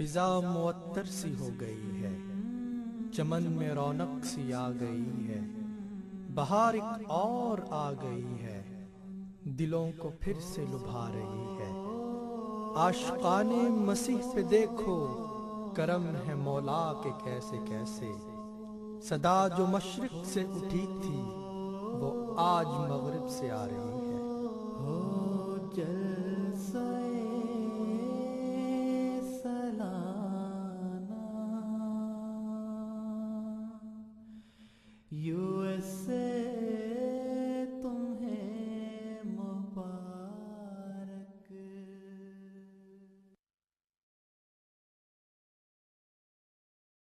फिजा मुअत्तर सी हो गई है, चमन में रौनक सी आ गई है, बहार एक और आ गई है, दिलों को फिर से लुभा रही है। आशिकाने मसीह पे देखो, करम है मौला के कैसे कैसे। सदा जो मशरिक से उठी थी वो आज मगरिब से आ रही है।